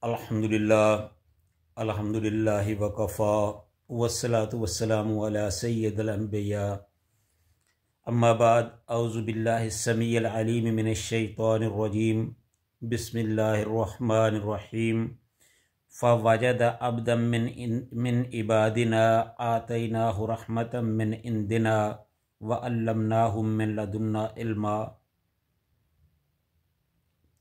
अल्हम्दुलिल्लाह अल्हम्दुलिल्लाहि वकफ़ा वस्सलातु वस्सलामु अला सय्यिदिल अंबिया अम्मा बाद औज़ु बिल्लाहि स्समीइल अलीम मिनश शैतानिर रजीम बिस्मिल्लाहिर रहमानिर रहीम फ़वजद अब्दन मिन इबादिना आतैनाहु रहमतम मिन इंदिना व अल्लमनाहु मिन लदुन्ना इल्मा।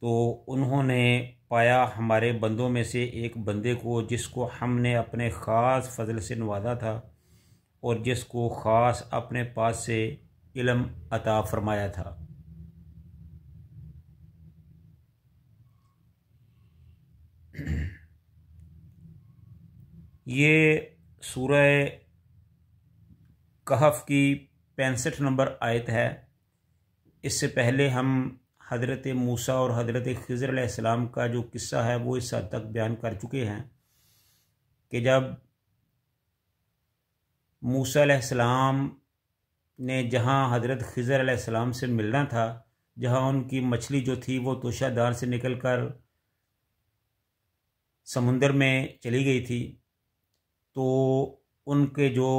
तो उन्होंने पाया हमारे बंदों में से एक बंदे को जिसको हमने अपने ख़ास फजल से नवाजा था और जिसको ख़ास अपने पास से इल्म अता फरमाया था। ये सूरह कहफ की 65 नंबर आयत है। इससे पहले हम हज़रत मूसा और हज़रत खिज़र अलैहिस्सलाम का जो किस्सा है वो इस हद तक बयान कर चुके हैं कि जब मूसा अलैहिस्सलाम ने जहाँ हज़रत खिज़र अलैहिस्सलाम से मिलना था, जहाँ उनकी मछली जो थी वो तोशादार से निकलकर समुंदर में चली गई थी, तो उनके जो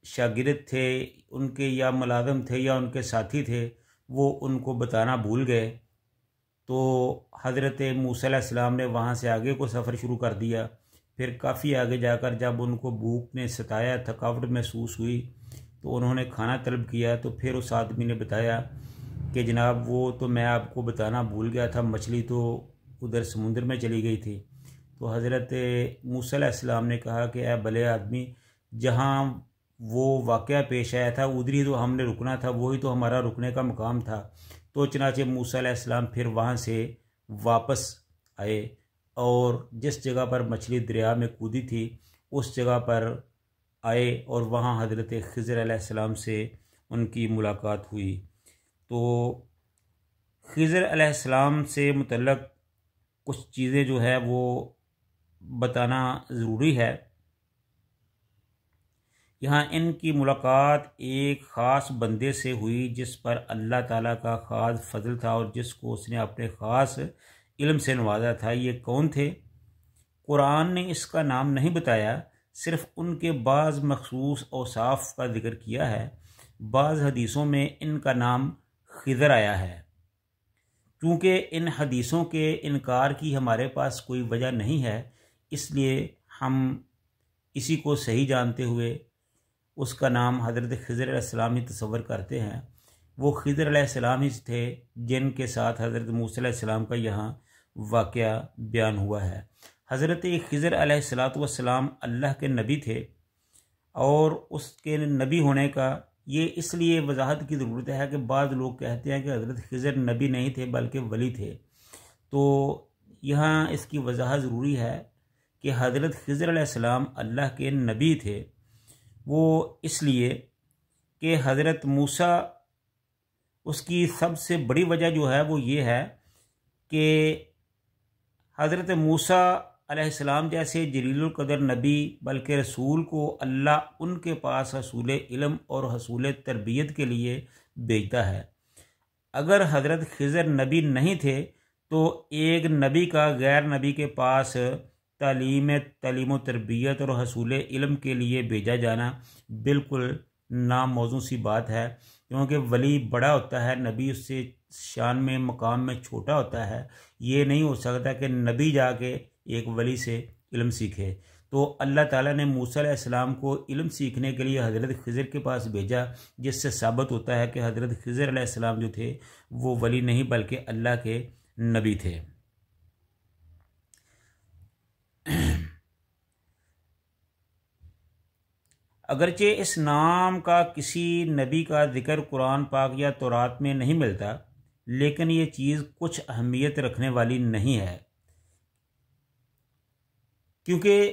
शागिर्द थे, उनके या मुलाज़िम थे या उनके साथी थे, वो उनको बताना भूल गए। तो हज़रत मूसा अलैहिस्सलाम ने वहाँ से आगे को सफ़र शुरू कर दिया। फिर काफ़ी आगे जाकर जब उनको भूख ने सताया, थकावट महसूस हुई, तो उन्होंने खाना तलब किया। तो फिर उस आदमी ने बताया कि जनाब वो तो मैं आपको बताना भूल गया था, मछली तो उधर समुंदर में चली गई थी। तो हज़रत मूसा अलैहिस्सलाम ने कहा कि ऐ भले आदमी, जहाँ वो वाक़या पेश आया था उधर ही तो हमने रुकना था, वही तो हमारा रुकने का मकाम था। तो चनाचे मूसा अलैहिस्सलाम फिर वहाँ से वापस आए और जिस जगह पर मछली दरिया में कूदी थी उस जगह पर आए और वहाँ हज़रत खिज़र अलैहिस्सलाम से उनकी मुलाकात हुई। तो खिज़र अलैहिस्सलाम से मुतल्लक़ कुछ चीज़ें जो है वो बताना ज़रूरी है। यहाँ इनकी मुलाकात एक ख़ास बंदे से हुई जिस पर अल्लाह ताला का ख़ास फजल था और जिसको उसने अपने ख़ास इल्म से नवाजा था। ये कौन थे? कुरान ने इसका नाम नहीं बताया, सिर्फ़ उनके बाज़ मखसूस औसाफ का ज़िक्र किया है। बाज़ हदीसों में इनका नाम खिज़र आया है। चूँकि इन हदीसों के इनकार की हमारे पास कोई वजह नहीं है, इसलिए हम इसी को सही जानते हुए उसका नाम हज़रत खिज़र अलैहिस्सलाम ही तसव्वुर करते हैं। वो खिज़र अलैहिस्सलाम ही थे जिनके साथ हज़रत मूसा अलैहिस्सलाम का यहाँ वाक़या बयान हुआ है। हज़रत खिज़र अलैहिस्सलाम अल्लाह के नबी थे और उसके नबी होने का ये इसलिए वजाहत की ज़रूरत है कि बाद लोग कहते हैं कि हज़रत खिज़र नबी नहीं थे बल्कि वली थे। तो यहाँ इसकी वजाहत ज़रूरी है कि हज़रत खिज़र अलैहिस्सलाम अल्लाह के नबी थे। वो इसलिए कि हज़रत मूसा, उसकी सबसे बड़ी वजह जो है वो ये है कि हज़रत मूसा अलैहिस्सलाम जैसे जलीलुल क़दर नबी बल्कि रसूल को अल्लाह उनके पास हसूल इल्म और हसूल तरबियत के लिए भेजता है। अगर हज़रत खिज़र नबी नहीं थे तो एक नबी का गैर नबी के पास तालीम तरबियत और हसूल इल्म के लिए भेजा जाना बिल्कुल नामौजू सी बात है, क्योंकि वली बड़ा होता है, नबी उससे शान में मकाम में छोटा होता है। ये नहीं हो सकता कि नबी जाके एक वली से इल्म सीखे। तो अल्लाह ताला ने मूसा अलैहिस्सलाम को इल्म सीखने के लिए हज़रत खिज़र के पास भेजा, जिससे साबित होता है कि हज़रत खिज़र अलैहिस्सलाम जो थे वो वली नहीं बल्कि अल्लाह के नबी थे। अगरचे इस नाम का किसी नबी का जिक्र कुरान पाक या तौरात में नहीं मिलता, लेकिन ये चीज़ कुछ अहमियत रखने वाली नहीं है, क्योंकि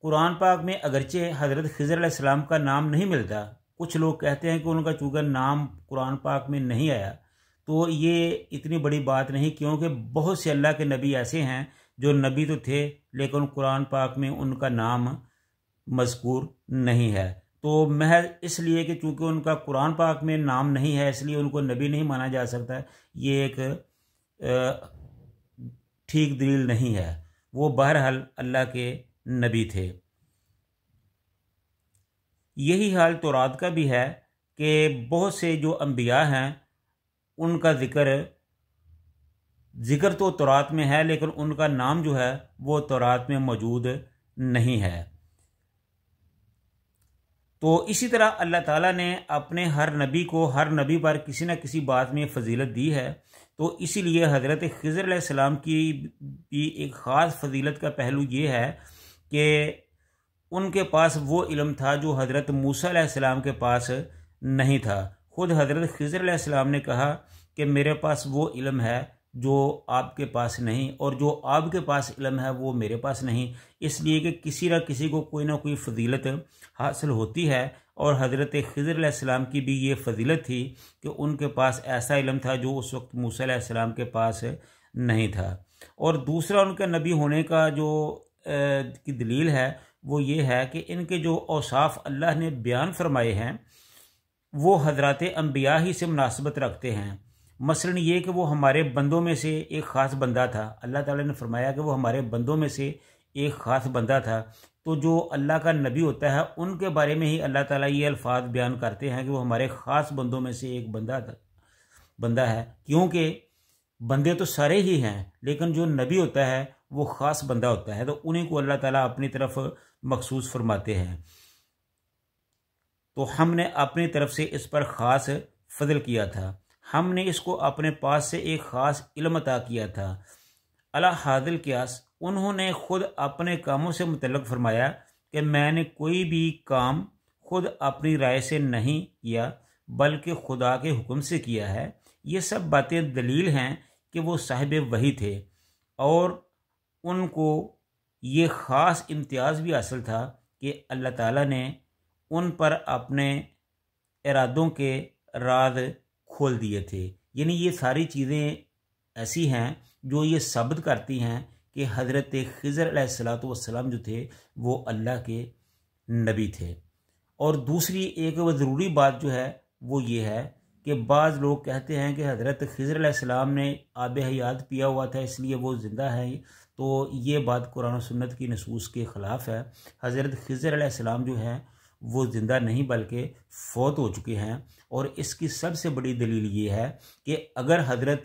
कुरान पाक में अगरचे हज़रत खिज़र अलैहिस्सलाम का नाम नहीं मिलता। कुछ लोग कहते हैं कि उनका चूँकि नाम कुरान पाक में नहीं आया तो ये इतनी बड़ी बात नहीं, क्योंकि बहुत से अल्लाह के नबी ऐसे हैं जो नबी तो थे लेकिन कुरान पाक में उनका नाम मज़कूर नहीं है। तो महज इसलिए कि चूँकि उनका कुरान पाक में नाम नहीं है इसलिए उनको नबी नहीं माना जा सकता, ये एक ठीक दलील नहीं है। वो बहरहाल अल्लाह के नबी थे। यही हाल तौरात का भी है कि बहुत से जो अंबिया हैं उनका ज़िक्र तो तौरात में है, लेकिन उनका नाम जो है वो तौरात में मौजूद नहीं है। तो इसी तरह अल्लाह ताला ने अपने हर नबी को हर नबी पर किसी न किसी बात में फजीलत दी है। तो इसीलिए हज़रत खिज़र अलैहिस्सलाम की भी एक ख़ास फजीलत का पहलू ये है कि उनके पास वो इल्म था जो हज़रत मूसा अलैहिस्सलाम के पास नहीं था। ख़ुद हज़रत खिज़र अलैहिस्सलाम ने कहा कि मेरे पास वो इल्म है जो आपके पास नहीं, और जो आपके पास इल्म है वो मेरे पास नहीं, इसलिए कि किसी न किसी को कोई ना कोई फजीलत हासिल होती है। और हज़रत खिज़र अलैहिस्सलाम की भी ये फजीलत थी कि उनके पास ऐसा इल्म था जो उस वक्त मूसा अलैहिस्सलाम के पास नहीं था। और दूसरा उनके नबी होने का जो की दलील है वो ये है कि इनके जो औसाफ अल्लाह ने बयान फरमाए हैं वो हज़रात अंबिया ही से मुनासबत रखते हैं। मसलन ये कि वो हमारे बंदों में से एक ख़ास बंदा था। अल्लाह ताला ने फरमाया कि वो हमारे बंदों में से एक ख़ास बंदा था। तो जो अल्लाह का नबी होता है उनके बारे में ही अल्लाह ताला ये अल्फाज बयान करते हैं कि वो हमारे ख़ास बंदों में से एक बंदा है। क्योंकि बंदे तो सारे ही हैं, लेकिन जो नबी होता है वो ख़ास बंदा होता है, तो उन्हीं को अल्लाह ताला अपनी तरफ मखसूस फरमाते हैं। तो हमने अपनी तरफ से इस पर ख़ास फजल किया था। हमने इसको अपने पास से एक ख़ास इल्म अता किया था। अला हादिल कियास, उन्होंने ख़ुद अपने कामों से मुतल्लिक़ फरमाया कि मैंने कोई भी काम ख़ुद अपनी राय से नहीं किया, बल्कि खुदा के हुक्म से किया है। ये सब बातें दलील हैं कि वो साहिब वही थे और उनको ये ख़ास इम्तियाज़ भी हासिल था कि अल्लाह ताला ने उन पर अपने इरादों के राज खोल दिए थे। यानी ये सारी चीज़ें ऐसी हैं जो ये साबित करती हैं कि हज़रत खिज़र अलैहिस्सलातु वस्सलाम जो थे वो अल्लाह के नबी थे। और दूसरी एक ज़रूरी बात जो है वो ये है कि बाज़ लोग कहते हैं कि हज़रत खिज़र अलैहिस्सलाम ने आब हयात पिया हुआ था इसलिए वो ज़िंदा है। तो ये बात कुरान और सुन्नत की नसूस के ख़िलाफ़ है। हज़रत खिज़र अलैहिस्सलाम जो हैं वो ज़िंदा नहीं बल्कि फ़ौत हो चुके हैं। और इसकी सबसे बड़ी दलील ये है कि अगर हज़रत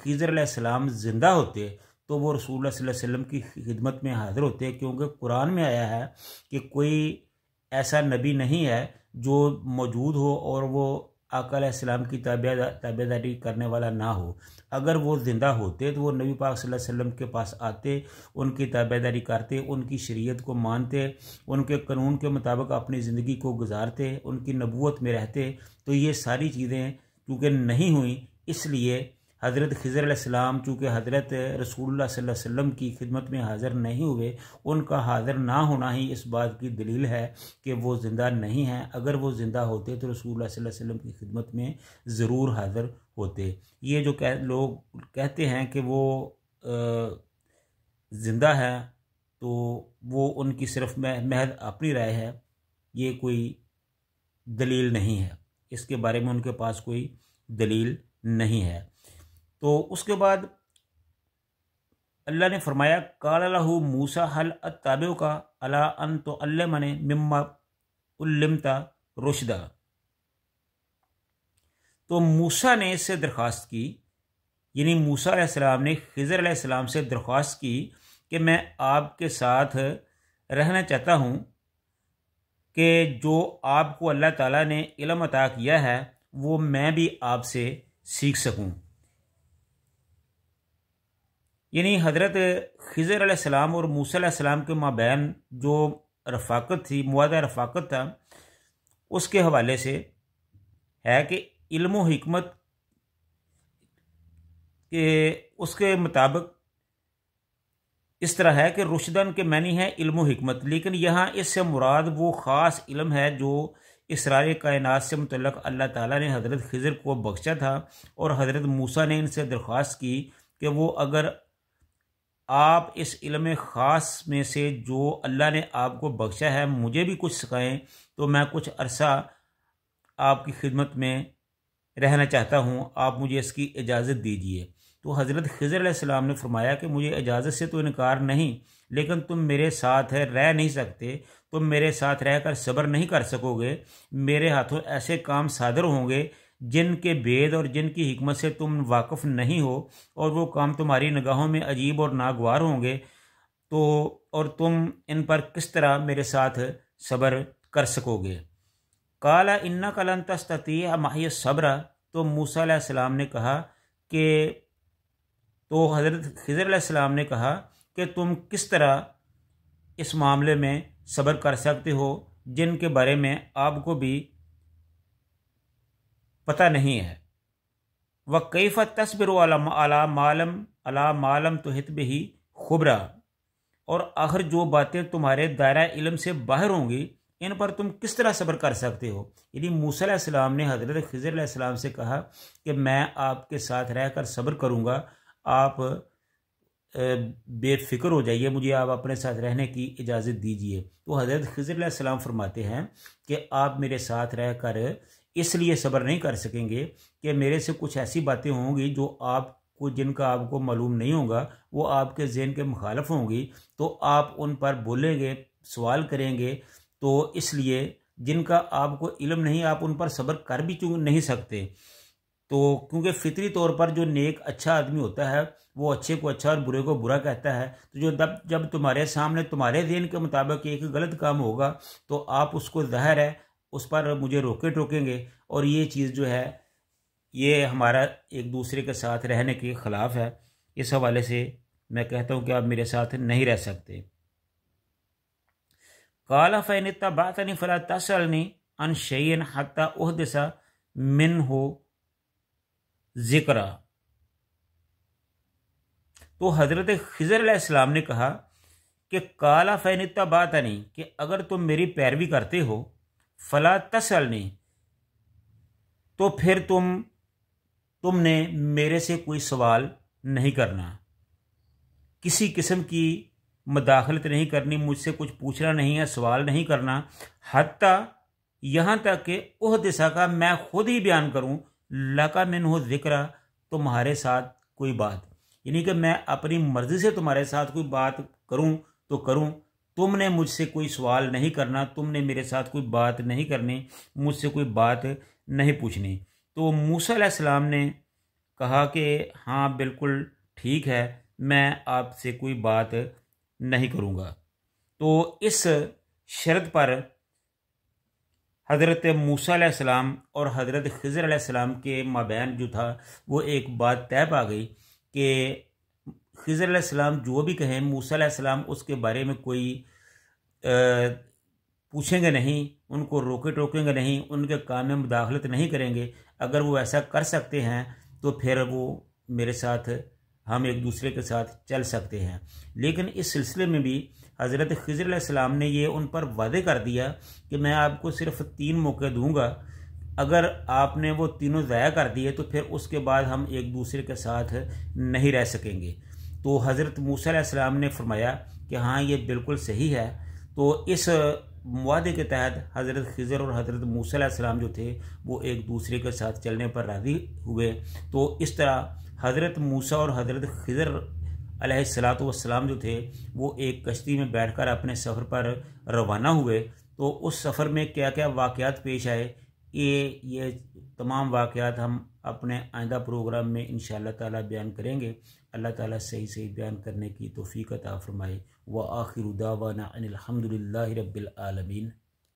खिज़र अलैहिस्सलाम ज़िंदा होते तो वो रसूलुल्लाह सल्लल्लाहु अलैहि वसल्लम की खिदमत में हाज़िर होते, क्योंकि कुरान में आया है कि कोई ऐसा नबी नहीं है जो मौजूद हो और वो आका अलैहिस्सलाम की ताबेदारी करने वाला ना हो। अगर वो ज़िंदा होते तो वो नबी पाक सल्लल्लाहु अलैहि वसल्लम के पास आते, उनकी ताबेदारी करते, उनकी शरीयत को मानते, उनके कानून के मुताबिक अपनी ज़िंदगी को गुजारते, उनकी नबूवत में रहते। तो ये सारी चीज़ें चूँकि नहीं हुई, इसलिए हज़रत खिज़र अलैहिस्सलाम चूँकि हज़रत रसूलुल्लाह सल्लल्लाहु अलैहि वसल्लम की खिदमत में हाज़िर नहीं हुए, उनका हाज़िर ना होना ही इस बात की दलील है कि वो ज़िंदा नहीं हैं। अगर वो ज़िंदा होते तो रसूलुल्लाह सल्लल्लाहु अलैहि वसल्लम की खिदमत में ज़रूर हाज़िर होते। ये जो लोग कहते हैं कि वो ज़िंदा है, तो वो उनकी सिर्फ महज अपनी राय है, ये कोई दलील नहीं है। इसके बारे में उनके पास कोई दलील नहीं है। तो उसके बाद अल्लाह ने फरमाया काला लहू मूसा हल अत्ताबिउ का अला अन तो अल्लमने मिम्मा उल्लिमता रुशदा। तो मूसा ने इससे दरख्वास्त की, यानी मूसा अलैहिस्सलाम ने खिज़र अलैहिस्सलाम से दरख्वास्त की कि मैं आपके साथ रहना चाहता हूँ कि जो आपको अल्लाह ताला ने इल्म अता किया है वो मैं भी आपसे सीख सकूँ। यानी हज़रत खिज़र अलैहिस्सलाम और मूसा अलैहिस्सलाम के माबैन जो रफ़ाकत थी, मुआदा रफ़ाकत था, उसके हवाले से है कि इल्म व हिकमत के उसके मुताबिक इस तरह है कि रुशदन के मानी है इल्म व हिकमत, लेकिन यहाँ इससे मुराद वो ख़ास इल्म है जो इसरार कायनात से मुतल्लक़ अल्लाह ताला ने हज़रत खिज़र को बख्शा था। और हज़रत मूसा ने इनसे दरख्वास्त की कि वो अगर आप इस इल्म ख़ास में से जो अल्लाह ने आपको बख्शा है मुझे भी कुछ सिखाएं, तो मैं कुछ अरसा आपकी खिदमत में रहना चाहता हूँ, आप मुझे इसकी इजाज़त दीजिए। तो हज़रत खिज़र अलैहिस्सलाम ने फरमाया कि मुझे इजाज़त से तो इनकार नहीं, लेकिन तुम मेरे साथ है रह नहीं सकते, तुम मेरे साथ रहकर सब्र नहीं कर सकोगे, मेरे हाथों ऐसे काम सादर होंगे जिनके भेद और जिनकी हिकमत से तुम वाकिफ़ नहीं हो, और वो काम तुम्हारी निगाहों में अजीब और नागवार होंगे, तो और तुम इन पर किस तरह मेरे साथ सब्र कर सकोगे। काला इन्ना कलन तस्ततिअ माहिय सब्र, तो मूसा अलैहिस्सलाम ने कहा कि तो हज़रत खिज़र अलैहिस्सलाम ने कहा कि तुम किस तरह इस मामले में सब्र कर सकते हो जिनके बारे में आपको भी पता नहीं है। व कैफ़ तस्बिरु अला मालम तुहित बिही खुबरा, और आखिर जो बातें तुम्हारे दायरा इल्म से बाहर होंगी इन पर तुम किस तरह सब्र कर सकते हो। यानी मूसा अलैहिस्सलाम ने हज़रत खिज़र अलैहिस्सलाम से कहा कि मैं आपके साथ रहकर सब्र करूँगा, आप बेफ़िक्र हो जाइए, मुझे आप अपने साथ रहने की इजाज़त दीजिए। तो हज़रत खिज़र अलैहिस्सलाम फरमाते हैं कि आप मेरे साथ रहकर इसलिए सब्र नहीं कर सकेंगे कि मेरे से कुछ ऐसी बातें होंगी जो आपको जिनका आपको मालूम नहीं होगा, वो आपके ज़हन के मुखालिफ होंगी, तो आप उन पर बोलेंगे, सवाल करेंगे, तो इसलिए जिनका आपको इल्म नहीं, आप उन पर सब्र कर भी क्यों नहीं सकते। तो क्योंकि फितरी तौर पर जो नेक अच्छा आदमी होता है वो अच्छे को अच्छा और बुरे को बुरा कहता है, तो जो जब तुम्हारे सामने तुम्हारे दीन के मुताबिक एक गलत काम होगा तो आप उसको ज़ाहिर है उस पर मुझे रोके टोकेंगे, और ये चीज़ जो है ये हमारा एक दूसरे के साथ रहने के ख़िलाफ़ है। इस हवाले से मैं कहता हूँ कि आप मेरे साथ नहीं रह सकते। काला फ़इन इत्तबअतनी फ़ला तसअलनी अन शैइन हत्ता उहदिसा मिन्हु ज़िक्रा। तो हज़रत खिज़र अलैहिस्सलाम ने कहा कि काला फ़इन इत्तबअतनी, कि अगर तुम मेरी पैरवी करते हो, फ़ला तसअलनी, तो फिर तुमने मेरे से कोई सवाल नहीं करना, किसी किस्म की मदाखलत नहीं करनी, मुझसे कुछ पूछना नहीं है, सवाल नहीं करना। हत्ता, यहाँ तक कि उहदिसा का मैं खुद ही बयान करूँ, लका मिन्हु ज़िक्रा, तुम्हारे साथ कोई बात, यानी कि मैं अपनी मर्ज़ी से तुम्हारे साथ कोई बात करूँ तो करूँ, तुमने मुझसे कोई सवाल नहीं करना, तुमने मेरे साथ कोई बात नहीं करनी, मुझसे कोई बात नहीं पूछनी। तो मूसा अलैहिस्सलाम ने कहा कि हाँ बिल्कुल ठीक है, मैं आपसे कोई बात नहीं करूँगा। तो इस शर्त पर हज़रत मूसा अलैहिस्सलाम और हज़रत खिज़र अलैहिस्सलाम के माबैन जो था वो एक बात तय पा गई कि खिज़र अलैहिस्सलाम जो भी कहें, मूसा अलैहिस्सलाम उसके बारे में कोई पूछेंगे नहीं, उनको रोके टोकेंगे नहीं, उनके काम में मुदाखलत नहीं करेंगे। अगर वो ऐसा कर सकते हैं तो फिर वो मेरे साथ, हम एक दूसरे के साथ चल सकते हैं। लेकिन इस सिलसिले में भी हज़रत खिज़र अलैहिस्सलाम ने ये उन पर वादे कर दिया कि मैं आपको सिर्फ 3 मौके दूंगा, अगर आपने वो तीनों ज़ाया कर दिए तो फिर उसके बाद हम एक दूसरे के साथ नहीं रह सकेंगे। तो हज़रत मूसा अलैहिस्सलाम ने फरमाया कि हाँ ये बिल्कुल सही है। तो इस वादे के तहत हज़रत खिज़र और हज़रत मूसा अलैहिस्सलाम जो थे वो एक दूसरे के साथ चलने पर राज़ी हुए। तो इस तरह हज़रत मूसा और हज़रत खिज़र अलैहिस्सलातु वस्सलाम जो थे वो एक कश्ती में बैठकर अपने सफ़र पर रवाना हुए। तो उस सफ़र में क्या क्या वाक़यात पेश आए, ये तमाम वाक़यात हम अपने आइंदा प्रोग्राम में इंशाअल्लाह ताला बयान करेंगे। अल्लाह ताला सही सही बयान करने की तौफ़ीक़ अता फ़रमाए। व आखिरु दावाना अनिल हम्दुलिल्लाहि रब्बिल आलमीन।